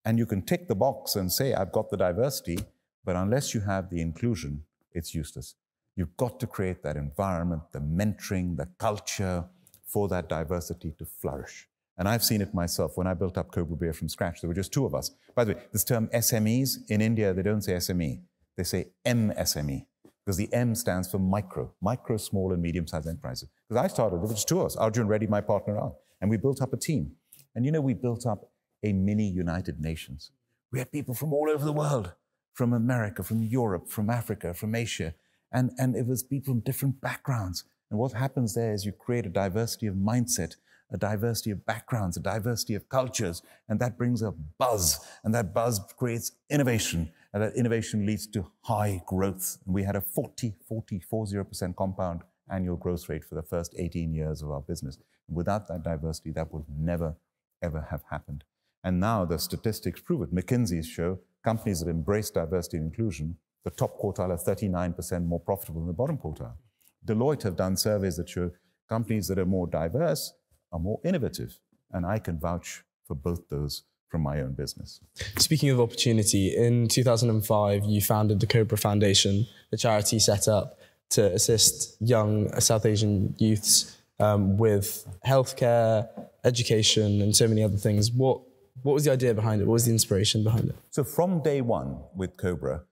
and you can tick the box and say, I've got the diversity, but unless you have the inclusion, it's useless. You've got to create that environment, the mentoring, the culture for that diversity to flourish. And I've seen it myself. When I built up Cobra Beer from scratch, there were just 2 of us. By the way, this term SMEs, in India, they don't say SME. They say MSME. Because the M stands for micro, small and medium-sized enterprises. Because I started, there were just 2 of us, Arjun Reddy, my partner, and we built up a team. And you know, we built up a mini United Nations. We had people from all over the world, from America, from Europe, from Africa, from Asia, and it was people from different backgrounds. And what happens there is you create a diversity of mindset, a diversity of backgrounds, a diversity of cultures, and that brings a buzz, and that buzz creates innovation, and that innovation leads to high growth. And we had a 40% compound annual growth rate for the first 18 years of our business. And without that diversity, that would never, ever have happened. And now the statistics prove it. McKinsey's show companies that embrace diversity and inclusion, the top quartile are 39% more profitable than the bottom quartile. Deloitte have done surveys that show companies that are more diverse are more innovative. And I can vouch for both those from my own business. Speaking of opportunity, in 2005, you founded the Cobra Foundation, a charity set up to assist young South Asian youths with healthcare, education, and so many other things. What was the idea behind it? What was the inspiration behind it? So from day one with Cobra,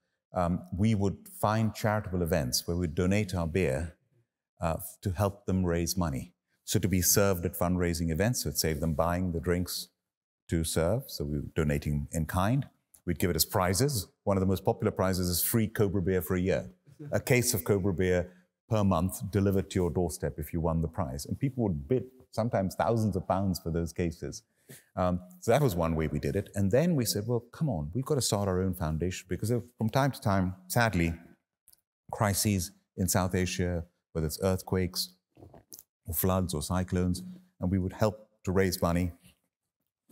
we would find charitable events where we'd donate our beer to help them raise money. So to be served at fundraising events, so it'd save them buying the drinks to serve. So we were donating in kind. We'd give it as prizes. One of the most popular prizes is free Cobra Beer for a year. a case of Cobra beer per month delivered to your doorstep if you won the prize. And people would bid sometimes thousands of pounds for those cases. So that was one way we did it. And then we said, well, come on, we've got to start our own foundation, because from time to time, sadly, crises in South Asia, whether it's earthquakes or floods or cyclones, and we would help to raise money.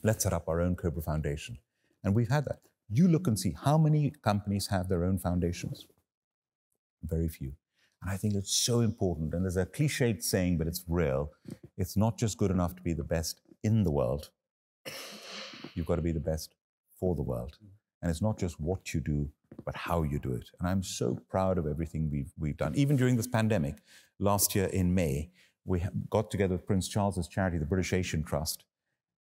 Let's set up our own Cobra Foundation. And we've had that. You look and see how many companies have their own foundations. Very few. And I think it's so important. And there's a cliched saying, but it's real. It's not just good enough to be the best in the world. You've got to be the best for the world. And it's not just what you do, but how you do it. And I'm so proud of everything we've done. Even during this pandemic, last year in May, we got together with Prince Charles's charity, the British Asian Trust,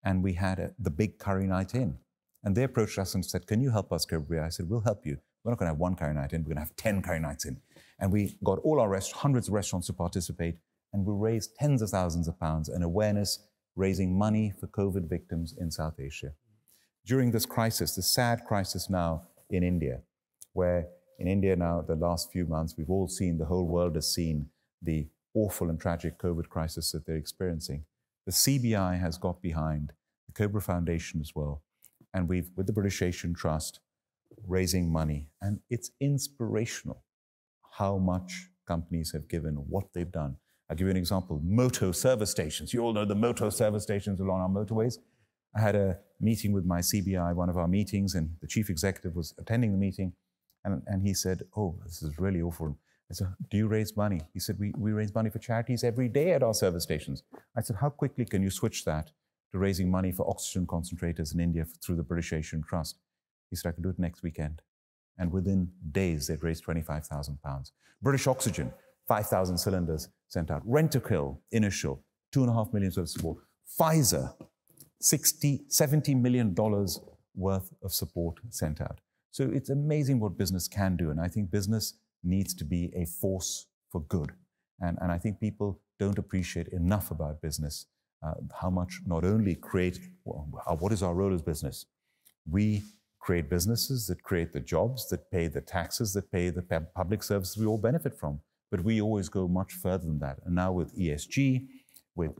and we had the big curry night in. And they approached us and said, can you help us, Cobra? I said, we'll help you. We're not going to have one curry night in, we're going to have 10 curry nights in. And we got all our hundreds of restaurants to participate, and we raised tens of thousands of pounds in awareness, raising money for COVID victims in South Asia. During this crisis, the sad crisis now in India, where in India now, the last few months, we've all seen, the whole world has seen the awful and tragic COVID crisis that they're experiencing. The CBI has got behind the Cobra Foundation as well. And we've, with the British Asian Trust, raising money. And it's inspirational how much companies have given, what they've done. I'll give you an example. Moto service stations. You all know the Moto service stations along our motorways. I had a meeting with my CBI, one of our meetings, and the chief executive was attending the meeting. And he said, oh, this is really awful. I said, do you raise money? He said, we raise money for charities every day at our service stations. I said, how quickly can you switch that to raising money for oxygen concentrators in India through the British Asian Trust? He said, I can do it next weekend. And within days, they'd raised £25,000. British Oxygen, 5,000 cylinders sent out. Rentokil, initial, $2.5 million worth of support. Pfizer, $70 million worth of support sent out. So it's amazing what business can do. And I think business needs to be a force for good. And I think people don't appreciate enough about business, how much not only create, what is our role as business? We create businesses that create the jobs, that pay the taxes, that pay the public services we all benefit from. But we always go much further than that. And now with ESG, with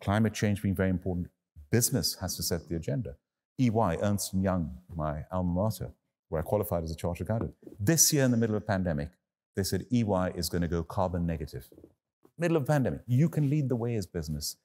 climate change being very important, business has to set the agenda. EY, Ernst & Young, my alma mater, where I qualified as a chartered accountant. This year in the middle of a pandemic, they said EY is going to go carbon negative. Middle of a pandemic. You can lead the way as business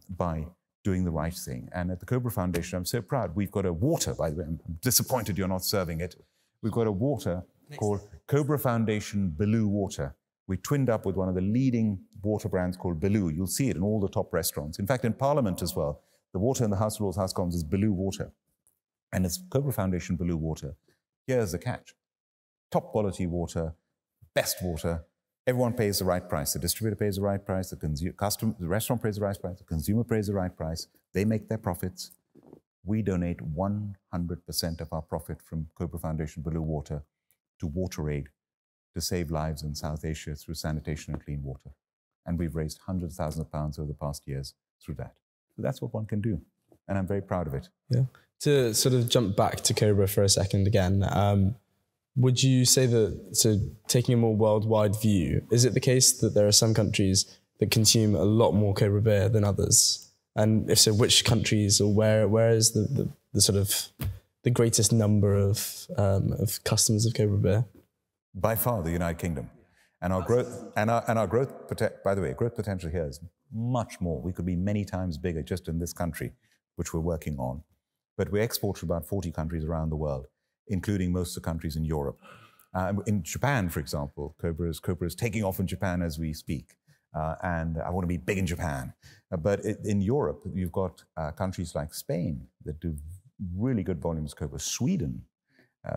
by doing the right thing. And at the Cobra Foundation, I'm so proud. We've got a water, by the way. I'm disappointed you're not serving it. We've got a water called Cobra Foundation Beloo Water. We twinned up with one of the leading water brands called Beloo. You'll see it in all the top restaurants. In fact, in Parliament as well, the water in the House of Lords, House of Commons is Beloo Water. And it's Cobra Foundation Beloo Water. Here's the catch. Top quality water, best water. Everyone pays the right price. The distributor pays the right price. The restaurant pays the right price. The consumer pays the right price. They make their profits. We donate 100% of our profit from Cobra Foundation Beloo Water to WaterAid to save lives in South Asia through sanitation and clean water. And we've raised hundreds of thousands of pounds over the past years through that. So that's what one can do. And I'm very proud of it. Yeah. To sort of jump back to Cobra for a second again, would you say that, so taking a more worldwide view, is it the case that there are some countries that consume a lot more Cobra beer than others? And if so, which countries, or where is the sort of the greatest number of customers of Cobra beer? By far, the United Kingdom. And our growth, by the way, growth potential here is much more. We could be many times bigger just in this country, which we're working on. But we export to about 40 countries around the world, including most of the countries in Europe. In Japan, for example, Cobra is taking off in Japan as we speak. And I want to be big in Japan. But in Europe, you've got countries like Spain that do really good volumes of Cobra. Sweden,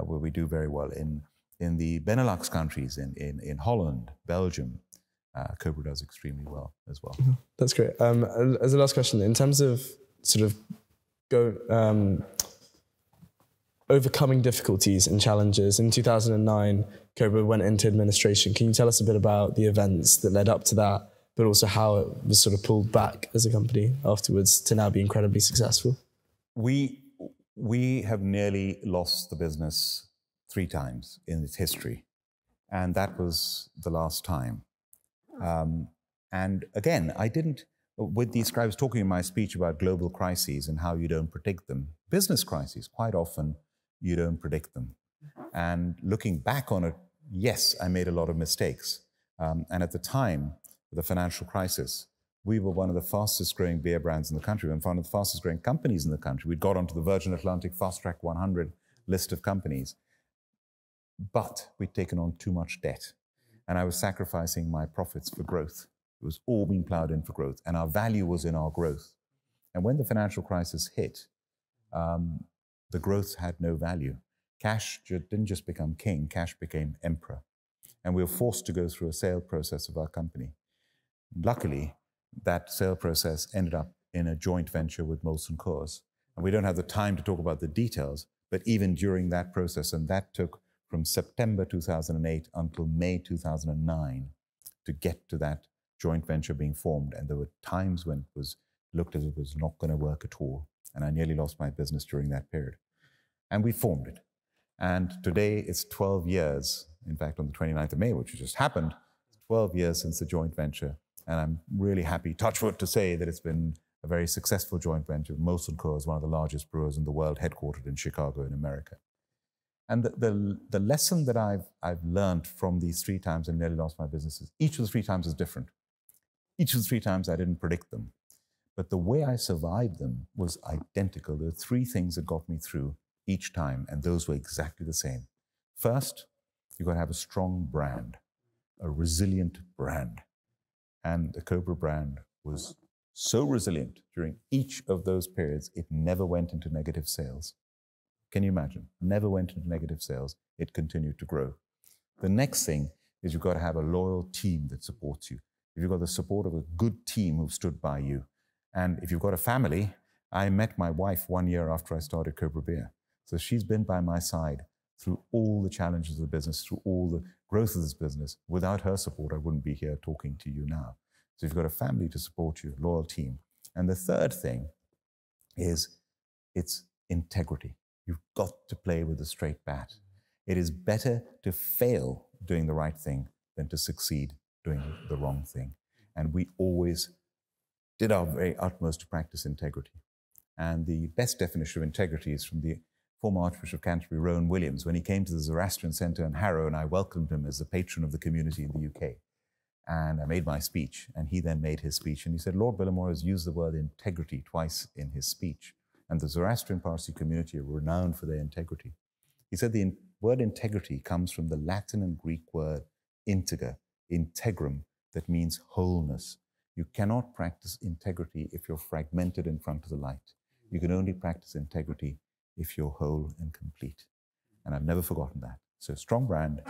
where we do very well. In the Benelux countries, in Holland, Belgium, Cobra does extremely well as well. That's great. As a last question, in terms of sort of overcoming difficulties and challenges, in 2009, Cobra went into administration. Can you tell us a bit about the events that led up to that, but also how it was sort of pulled back as a company afterwards to now be incredibly successful? We have nearly lost the business 3 times in its history. And that was the last time. And again, I didn't, with these, I was talking in my speech about global crises and how you don't predict them. Business crises, quite often, you don't predict them. And looking back on it, yes, I made a lot of mistakes. And at the time, the financial crisis, we were one of the fastest growing beer brands in the country and one of the fastest growing companies in the country. We'd got onto the Virgin Atlantic Fast Track 100 list of companies. But we'd taken on too much debt. And I was sacrificing my profits for growth. It was all being plowed in for growth. And our value was in our growth. And when the financial crisis hit, the growth had no value. Cash didn't just become king, cash became emperor. And we were forced to go through a sale process of our company. Luckily, that sale process ended up in a joint venture with Molson Coors. And we don't have the time to talk about the details, but even during that process, and that took from September 2008 until May 2009 to get to that joint venture being formed. And there were times when it was looked as if it was not going to work at all. And I nearly lost my business during that period. And we formed it. And today it's 12 years, in fact, on the 29th of May, which just happened, 12 years since the joint venture. And I'm really happy, touch wood, to say that it's been a very successful joint venture. Molson Coors, one of the largest brewers in the world, headquartered in Chicago in America. And the lesson that I've learned from these 3 times I nearly lost my business is each of the 3 times is different. Each of the 3 times I didn't predict them. But the way I survived them was identical. There were 3 things that got me through each time, and those were exactly the same. First, you've got to have a strong brand, a resilient brand. And the Cobra brand was so resilient during each of those periods, it never went into negative sales. Can you imagine? Never went into negative sales. It continued to grow. The next thing is you've got to have a loyal team that supports you. If you've got the support of a good team who've stood by you, and if you've got a family, I met my wife 1 year after I started Cobra Beer. So she's been by my side through all the challenges of the business, through all the growth of this business. Without her support, I wouldn't be here talking to you now. So you've got a family to support you, a loyal team. And the third thing is it's integrity. You've got to play with a straight bat. It is better to fail doing the right thing than to succeed doing the wrong thing. And we always did our very utmost to practice integrity. And the best definition of integrity is from the former Archbishop of Canterbury, Rowan Williams, when he came to the Zoroastrian Centre in Harrow, and I welcomed him as the patron of the community in the UK. And I made my speech, and he then made his speech. And he said, Lord Billimore has used the word integrity twice in his speech. And the Zoroastrian Parsi community are renowned for their integrity. He said the word integrity comes from the Latin and Greek word integer, integrum, that means wholeness. You cannot practice integrity if you're fragmented in front of the light. You can only practice integrity if you're whole and complete. And I've never forgotten that. So strong brand,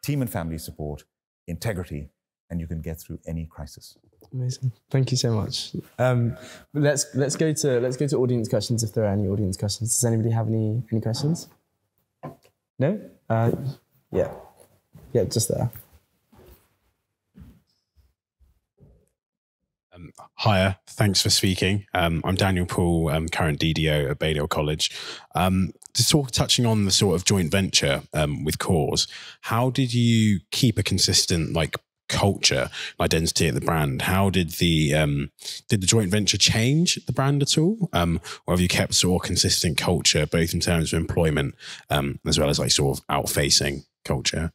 team and family support, integrity, and you can get through any crisis. Amazing. Thank you so much. Let's go to audience questions if there are any audience questions. Does anybody have any questions? No? Yeah, just there. Hiya, thanks for speaking. I'm Daniel Poole, current DDO at Balliol College. Touching on the sort of joint venture with Coors, how did you keep a consistent culture, identity at the brand? How did the joint venture change the brand at all, or have you kept sort of consistent culture both in terms of employment as well as sort of out-facing culture?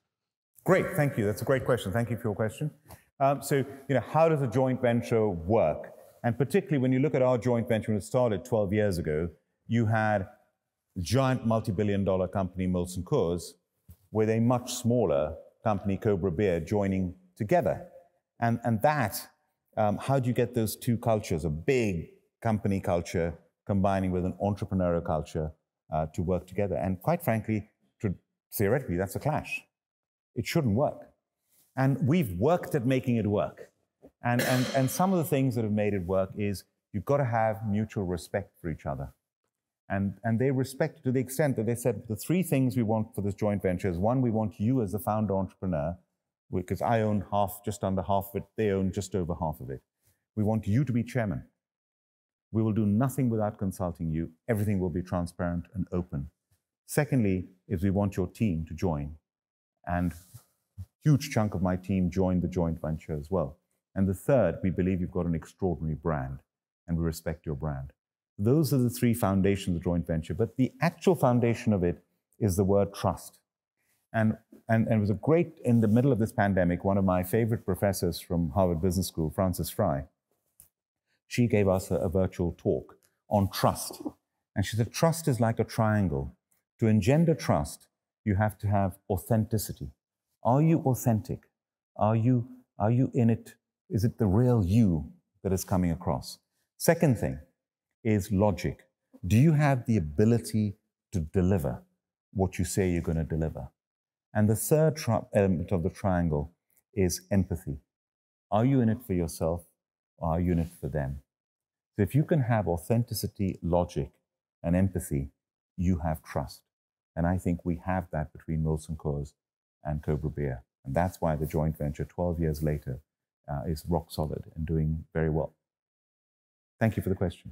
Great, thank you. That's a great question. Thank you for your question. So, how does a joint venture work? And particularly when you look at our joint venture when it started 12 years ago, you had a giant multi-billion-dollar company, Molson Coors, with a much smaller company, Cobra Beer, joining together. And that, how do you get those two cultures, a big company culture combining with an entrepreneurial culture to work together? And quite frankly, theoretically, that's a clash. It shouldn't work. And we've worked at making it work. And some of the things that have made it work is you've got to have mutual respect for each other. And they respect to the extent that they said the 3 things we want for this joint venture is, 1, we want you as the founder entrepreneur, because I own just under half of it, they own just over half of it. We want you to be chairman. We will do nothing without consulting you. Everything will be transparent and open. Secondly, is we want your team to join. And huge chunk of my team joined the joint venture as well. And the third, we believe you've got an extraordinary brand, and we respect your brand. Those are the three foundations of the joint venture, but the actual foundation of it is the word trust. And it was a great, in the middle of this pandemic, one of my favorite professors from Harvard Business School, Frances Frye, she gave us a virtual talk on trust. And she said, trust is like a triangle. To engender trust, you have to have authenticity. Are you authentic? Are you in it? Is it the real you that is coming across? Second thing is logic. Do you have the ability to deliver what you say you're going to deliver? And the third element of the triangle is empathy. Are you in it for yourself, or are you in it for them? So if you can have authenticity, logic, and empathy, you have trust. And I think we have that between Molson Coors and Cobra Beer. And that's why the joint venture, 12 years later, is rock solid and doing very well. Thank you for the question.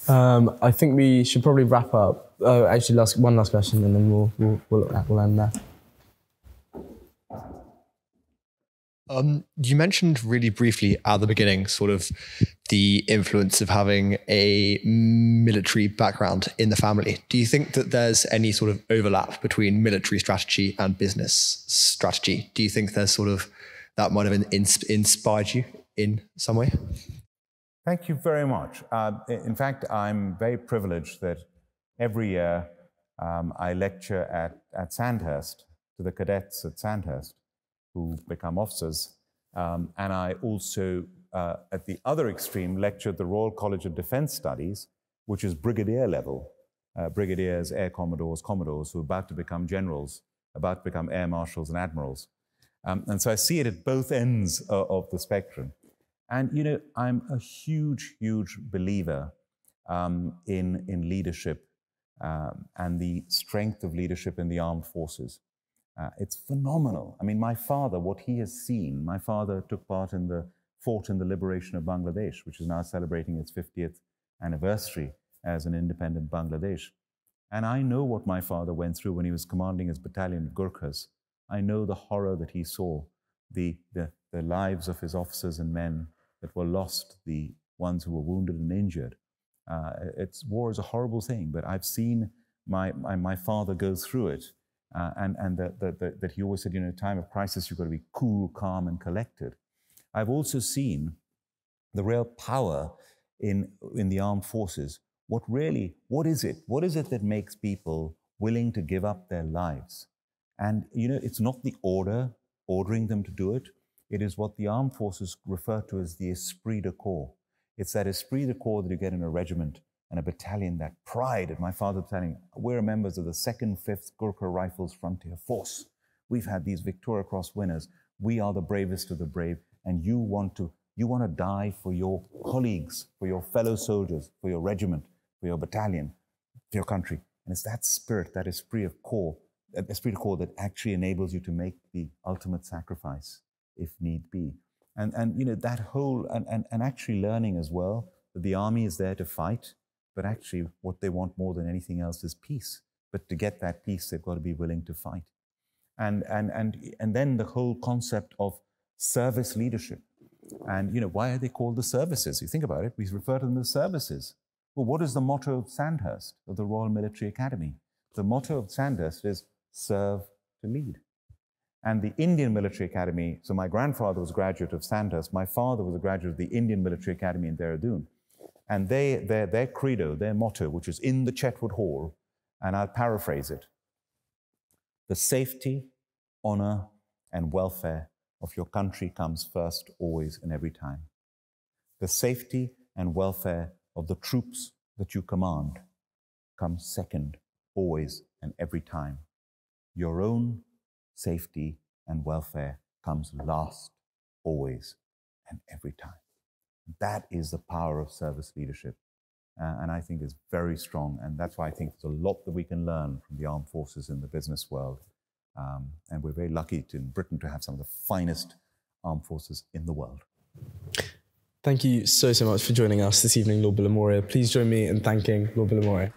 I think we should probably wrap up. Actually, one last question, and then we'll end there. You mentioned really briefly at the beginning sort of the influence of having a military background in the family. Do you think that there's any sort of overlap between military strategy and business strategy? Do you think there's sort of that might have inspired you in some way? Thank you very much. In fact, I'm very privileged that every year I lecture at Sandhurst to the cadets at Sandhurst who become officers. And I also, at the other extreme, lecture at the Royal College of Defence Studies, which is brigadier level. Brigadiers, air commodores, commodores who are about to become generals, about to become air marshals and admirals. And so I see it at both ends of the spectrum. And, you know, I'm a huge, huge believer in leadership and the strength of leadership in the armed forces. It's phenomenal. I mean, my father, what he has seen, my father fought in the liberation of Bangladesh, which is now celebrating its 50th anniversary as an independent Bangladesh. And I know what my father went through when he was commanding his battalion of Gurkhas. I know the horror that he saw, the lives of his officers and men that were lost, the ones who were wounded and injured. War is a horrible thing, but I've seen my father go through it. And that he always said, you know, in a time of crisis, you've got to be cool, calm, and collected. I've also seen the real power in the armed forces. What is it? What is it that makes people willing to give up their lives? And, you know, it's not the ordering them to do it. It is what the armed forces refer to as the esprit de corps. It's that esprit de corps that you get in a regiment and a battalion, that pride at my father's battalion. We're members of the 2nd, 5th Gurkha Rifles Frontier Force. We've had these Victoria Cross winners. We are the bravest of the brave, and you want to die for your colleagues, for your fellow soldiers, for your regiment, for your battalion, for your country. And it's that spirit, that esprit de corps that actually enables you to make the ultimate sacrifice, if need be. And you know, that whole, and actually learning as well that the army is there to fight, but actually what they want more than anything else is peace. But to get that peace, they've got to be willing to fight. And then the whole concept of service leadership. And, you know, why are they called the services? You think about it, we refer to them as services. Well, what is the motto of Sandhurst, of the Royal Military Academy? The motto of Sandhurst is serve to lead. And the Indian Military Academy, so my grandfather was a graduate of Sandhurst, my father was a graduate of the Indian Military Academy in Dehradun. And their credo, their motto, which is in the Chetwood Hall, and I'll paraphrase it: the safety, honor, and welfare of your country comes first, always, and every time. The safety and welfare of the troops that you command comes second, always, and every time. Your own safety and welfare comes last, always, and every time. That is the power of service leadership. And I think is very strong. And that's why I think there's a lot that we can learn from the armed forces in the business world. And we're very lucky in Britain to have some of the finest armed forces in the world. Thank you so much for joining us this evening, Lord Bilimoria. Please join me in thanking Lord Bilimoria.